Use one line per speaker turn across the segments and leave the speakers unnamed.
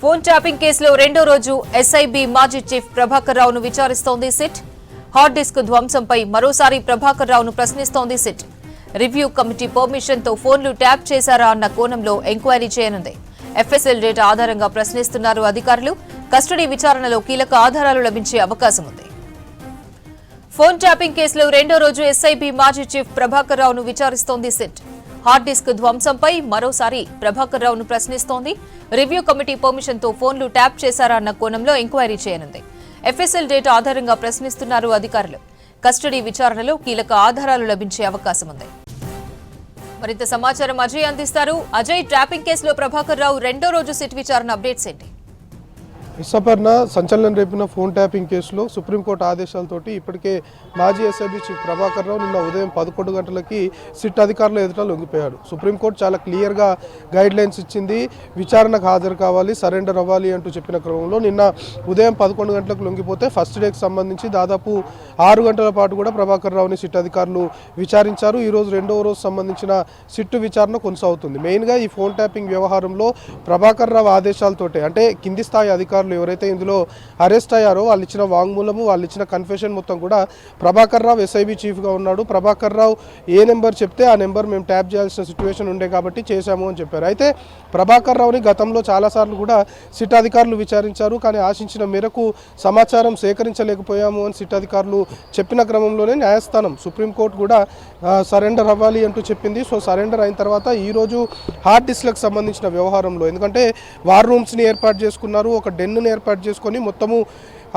Phone tapping కేసులో రెండో రోజు ఎస్ఐబి మాజీ చీఫ్ ప్రభాకర్ రావును విచారిస్తోంది సిట్. హార్డ్ డిస్క్ ధ్వంసంపై మరోసారి ప్రభాకర్ రావును ప్రశ్నిస్తోంది సిట్. రివ్యూ కమిటీ పర్మిషన్ తో ఫోన్లు ట్యాప్ చేశారా అన్న కోణంలో ఎంక్వైరీ చేయనుంది. ఎఫ్ఎస్ఎల్ డేటా ఆధారంగా ప్రశ్నిస్తున్నారు అధికారులు. కస్టడీ విచారణలో కీలక ఆధారాలు లభించే అవకాశం ఉంది. ఫోన్ ట్యాపింగ్ కేసులో రెండో రోజు ఎస్ఐబి మాజీ చీఫ్ ప్రభాకర్ రావును విచారిస్తోంది సిట్. హార్డ్ డిస్క్ ధ్వంసంపై మరోసారి ప్రభాకర్ రావును ప్రశ్నిస్తోంది. రివ్యూ కమిటీ పర్మిషన్ తో ఫోన్లు ట్యాప్ చేశారా అన్న కోణంలో ఎంక్వైరీ చేయనుంది. ఎఫ్ఎస్ఎల్ డేటా ఆధారంగా ప్రశ్నిస్తున్నారు అధికారులు. కస్టడీ విచారణలో కీలక ఆధారాలు లభించే అవకాశం ఉంది. మరింత సమాచారం అజయ్ అందిస్తారు. అజయ్, ట్రాపింగ్ కేసులో ప్రభాకర్ రావు రెండో రోజు సిట్ విచారణ అప్డేట్స్ ఏంటి?
విశ్వపర్ణ సంచలనం రేపిన ఫోన్ ట్యాపింగ్ కేసులో సుప్రీంకోర్టు ఆదేశాలతోటి ఇప్పటికే మాజీ ఎస్ఐబి చీఫ్ ప్రభాకర్ రావు నిన్న ఉదయం 11 గంటలకి సిట్ అధికారుల ఎదుట లొంగిపోయాడు. సుప్రీంకోర్టు చాలా క్లియర్గా గైడ్ లైన్స్ ఇచ్చింది. విచారణకు హాజరు కావాలి, సరెండర్ అవ్వాలి అంటూ చెప్పిన క్రమంలో నిన్న ఉదయం 11 గంటలకు లొంగిపోతే ఫస్ట్ డేకి సంబంధించి దాదాపు 6 గంటల పాటు కూడా ప్రభాకర్ రావుని సిట్ అధికారులు విచారించారు. ఈరోజు రెండవ రోజు సంబంధించిన సిట్టు విచారణ కొనసాగుతుంది. మెయిన్గా ఈ ఫోన్ ట్యాపింగ్ వ్యవహారంలో ప్రభాకర్ రావు ఆదేశాలతోటే, అంటే కింది స్థాయి అధికారులు ఎవరైతే ఇందులో అరెస్ట్ అయ్యారో వాళ్ళు ఇచ్చిన వాంగ్మూలము, వాళ్ళు ఇచ్చిన కన్ఫెషన్ మొత్తం కూడా ప్రభాకర్ రావు ఎస్ఐబి చీఫ్గా ఉన్నాడు, ప్రభాకర్ రావు ఏ నెంబర్ చెప్తే ఆ నెంబర్ మేము ట్యాప్ చేయాల్సిన సిచ్యువేషన్ ఉండే కాబట్టి చేశాము అని చెప్పారు. అయితే ప్రభాకర్ రావుని గతంలో చాలాసార్లు కూడా సిట్ అధికారులు విచారించారు, కానీ ఆశించిన మేరకు సమాచారం సేకరించలేకపోయాము అని సిట్ అధికారులు చెప్పిన క్రమంలోనే న్యాయస్థానం సుప్రీంకోర్టు కూడా సరెండర్ అవ్వాలి అంటూ చెప్పింది. సో సరెండర్ అయిన తర్వాత ఈరోజు హార్డ్ డిస్క్లకు సంబంధించిన వ్యవహారంలో, ఎందుకంటే వార్ రూమ్స్ని ఏర్పాటు చేసుకున్నారు, ఒక డెన్ను ఏర్పాటు చేసుకొని మొత్తము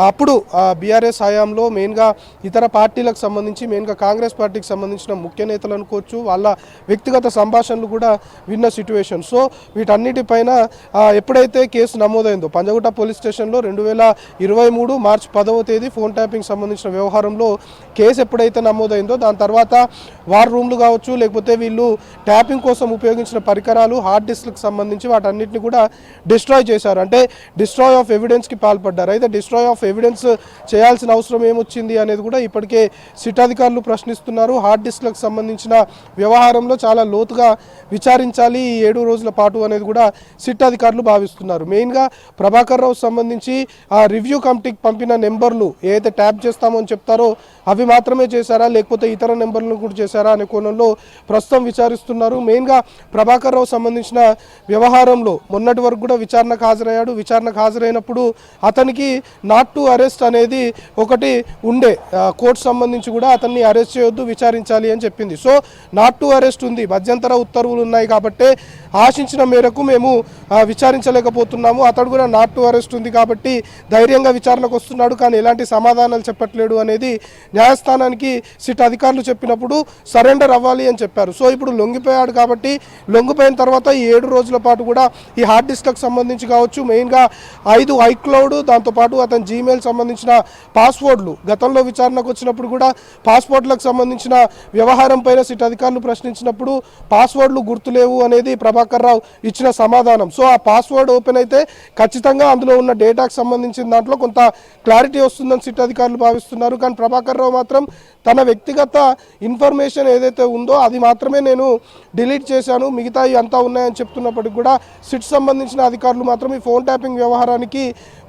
అప్పుడు బీఆర్ఎస్ హయాంలో మెయిన్గా ఇతర పార్టీలకు సంబంధించి, మెయిన్గా కాంగ్రెస్ పార్టీకి సంబంధించిన ముఖ్య నేతలు అనుకోవచ్చు, వాళ్ళ వ్యక్తిగత సంభాషణలు కూడా విన్న సిచ్యువేషన్. సో వీటన్నిటిపైన ఎప్పుడైతే కేసు నమోదైందో పంజగుట్ట పోలీస్ స్టేషన్లో 2023 మార్చి 10వ తేదీ ఫోన్ ట్యాపింగ్ సంబంధించిన వ్యవహారంలో కేసు ఎప్పుడైతే నమోదైందో దాని తర్వాత వార్ రూమ్లు కావచ్చు, లేకపోతే వీళ్ళు ట్యాపింగ్ కోసం ఉపయోగించిన పరికరాలు, హార్డ్ డిస్క్లకు సంబంధించి వాటన్నిటిని కూడా డిస్ట్రాయ్ చేశారు. అంటే డిస్ట్రాయ్ ఆఫ్ ఎవిడెన్స్కి పాల్పడ్డారు. అయితే డిస్ట్రాయ్ ఆఫ్ ఎవిడెన్స్ చేయాల్సిన అవసరం ఏమొచ్చింది అనేది కూడా ఇప్పటికే సిట్ అధికారులు ప్రశ్నిస్తున్నారు. హార్డ్ డిస్క్లకు సంబంధించిన వ్యవహారంలో చాలా లోతుగా విచారించాలి ఈ 7 రోజుల పాటు అనేది కూడా సిట్ అధికారులు భావిస్తున్నారు. మెయిన్గా ప్రభాకర్ రావు సంబంధించి ఆ రివ్యూ కమిటీకి పంపిన నెంబర్లు ఏదైతే ట్యాప్ చేస్తామో అని చెప్తారో అవి మాత్రమే చేశారా, లేకపోతే ఇతర నెంబర్లను కూడా చేశారా అనే కోణంలో ప్రస్తుతం విచారిస్తున్నారు. మెయిన్గా ప్రభాకర్ రావు సంబంధించిన వ్యవహారంలో మొన్నటి వరకు కూడా విచారణకు హాజరయ్యాడు. విచారణకు హాజరైనప్పుడు అతనికి నాట్ టు అరెస్ట్ అనేది ఒకటి ఉండే, కోర్టు సంబంధించి కూడా అతన్ని అరెస్ట్ చేయొద్దు, విచారించాలి అని చెప్పింది. సో నాట్ టు అరెస్ట్ ఉంది, మధ్యంతర ఉత్తర్వులు ఉన్నాయి కాబట్టి ఆశించిన మేరకు మేము విచారించలేకపోతున్నాము, అతడు కూడా నాట్ టు అరెస్ట్ ఉంది కాబట్టి ధైర్యంగా విచారణకు వస్తున్నాడు, కానీ ఎలాంటి సమాధానాలు చెప్పట్లేడు అనేది న్యాయస్థానానికి సిట్ అధికారులు చెప్పినప్పుడు సరెండర్ అవ్వాలి అని చెప్పారు. సో ఇప్పుడు లొంగిపోయాడు కాబట్టి లొంగిపోయిన తర్వాత ఈ 7 రోజుల పాటు కూడా ఈ హార్డ్ డిస్క్లకు సంబంధించి కావచ్చు, మెయిన్గా 5 ఐక్లౌడ్, దాంతోపాటు అతని జీమెయిల్ సంబంధించిన పాస్వర్డ్లు, గతంలో విచారణకు వచ్చినప్పుడు కూడా పాస్పోర్ట్లకు సంబంధించిన వ్యవహారం పైన సిట్ అధికారులు ప్రశ్నించినప్పుడు పాస్వర్డ్లు గుర్తులేవు అనేది ప్రభాకర్ రావు ఇచ్చిన సమాధానం. సో ఆ పాస్వర్డ్ ఓపెన్ అయితే ఖచ్చితంగా అందులో ఉన్న డేటాకు సంబంధించిన దాంట్లో కొంత క్లారిటీ వస్తుందని సిట్ అధికారులు భావిస్తున్నారు. కానీ ప్రభాకర్ రావు మాత్రం తన వ్యక్తిగత ఇన్ఫర్మేషన్ ఏదైతే ఉందో అది మాత్రమే నేను డిలీట్ చేశాను, మిగతా అంతా ఉన్నాయని చెప్తున్నప్పటికీ కూడా సిట్ సంబంధించిన అధికారులు మాత్రం ఈ ఫోన్ ట్యాపింగ్ వ్యవహారానికి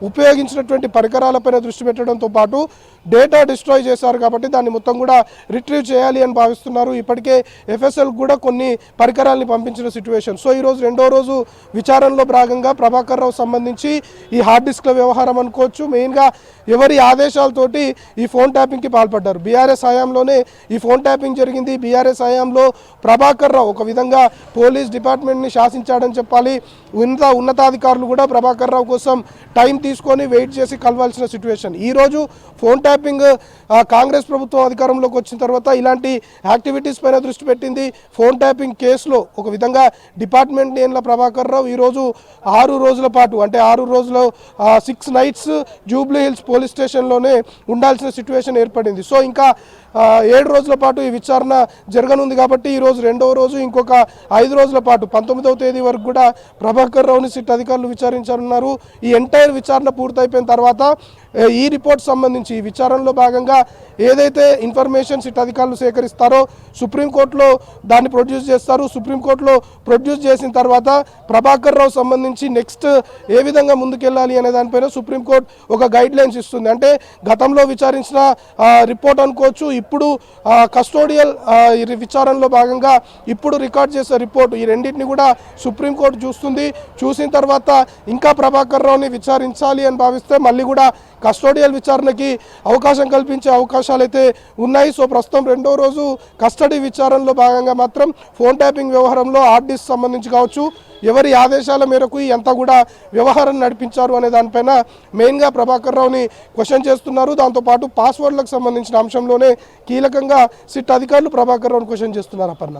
ఉపయోగించినటువంటి పరికరాలపైన దృష్టి పెట్టడంతో పాటు డేటా డిస్ట్రాయ్ చేశారు కాబట్టి దాన్ని మొత్తం కూడా రిట్రీవ్ చేయాలి అని భావిస్తున్నారు. ఇప్పటికే ఎఫ్ఎస్ఎల్ కూడా కొన్ని పరికరాలని పంపించిన సిచ్యువేషన్. సో ఈరోజు రెండో రోజు విచారణలో భాగంగా ప్రభాకర్ రావు సంబంధించి ఈ హార్డ్ డిస్క్ల వ్యవహారం అనుకోవచ్చు, మెయిన్గా ఎవరి ఆదేశాలతోటి ఈ ఫోన్ ట్యాపింగ్కి పాల్పడ్డారు. బీఆర్ఎస్ హయాంలోనే ఈ ఫోన్ ట్యాపింగ్ జరిగింది. బీఆర్ఎస్ హయాంలో ప్రభాకర్ రావు ఒక విధంగా పోలీస్ డిపార్ట్మెంట్ని శాసించాడని చెప్పాలి. ఉన్నతాధికారులు కూడా ప్రభాకర్ రావు కోసం టైం తీసుకొని వెయిట్ చేసి కలవాల్సిన సిచ్యువేషన్. ఈరోజు ఫోన్ ట్యాపింగ్ కాంగ్రెస్ ప్రభుత్వం అధికారంలోకి వచ్చిన తర్వాత ఇలాంటి యాక్టివిటీస్ పైన దృష్టి పెట్టింది. ఫోన్ ట్యాపింగ్ కేసులో ఒక విధంగా డిపార్ట్మెంట్ నేన్ల ప్రభాకర్ రావు ఈరోజు 6 రోజుల పాటు, అంటే 6 రోజులు 6 నైట్స్ జూబ్లీ హిల్స్ పోలీస్ స్టేషన్లోనే ఉండాల్సిన సిచ్యువేషన్ ఏర్పడింది. సో ఇంకా 7 రోజుల పాటు ఈ విచారణ జరగనుంది కాబట్టి ఈరోజు రెండవ రోజు ఇంకొక 5 రోజుల పాటు 19వ తేదీ వరకు కూడా ప్రభాకర్ రావుని సిట్ అధికారులు విచారించనున్నారు. ఈ ఎంటైర్ విచారణ పూర్తయిపోయిన తర్వాత ఈ రిపోర్ట్ సంబంధించి ఈ విచారణలో భాగంగా ఏదైతే ఇన్ఫర్మేషన్ సిట్ అధికారులు సేకరిస్తారో సుప్రీంకోర్టులో దాన్ని ప్రొడ్యూస్ చేస్తారు. సుప్రీంకోర్టులో ప్రొడ్యూస్ చేసిన తర్వాత ప్రభాకర్ రావు సంబంధించి నెక్స్ట్ ఏ విధంగా ముందుకెళ్ళాలి అనే దానిపైన సుప్రీంకోర్టు ఒక గైడ్ లైన్స్ ఇస్తుంది. అంటే గతంలో విచారించిన రిపోర్ట్ అనుకోవచ్చు, ఇప్పుడు కస్టోడియల్ విచారణలో భాగంగా ఇప్పుడు రికార్డ్ చేసే రిపోర్ట్, ఈ రెండింటిని కూడా సుప్రీంకోర్టు చూస్తుంది. చూసిన తర్వాత ఇంకా ప్రభాకర్ రావుని విచారించాలి అని భావిస్తే మళ్ళీ కూడా కస్టోడియల్ విచారణకి అవకాశం కల్పించే అవకాశాలు అయితే ఉన్నాయి. సో ప్రస్తుతం రెండో రోజు కస్టడీ విచారణలో భాగంగా మాత్రం ఫోన్ ట్యాపింగ్ వ్యవహారంలో హార్డ్ డిస్క్ సంబంధించి కావచ్చు, ఎవరి ఆదేశాల మేరకు ఎంత కూడా వ్యవహారం నడిపించారు అనే దానిపైన మెయిన్గా ప్రభాకర్ రావుని క్వశ్చన్ చేస్తున్నారు. దాంతోపాటు పాస్వర్డ్లకు సంబంధించిన అంశంలోనే కీలకంగా సిట్ అధికారులు ప్రభాకర్ రావుని క్వశ్చన్ చేస్తున్నారు. అపర్ణ.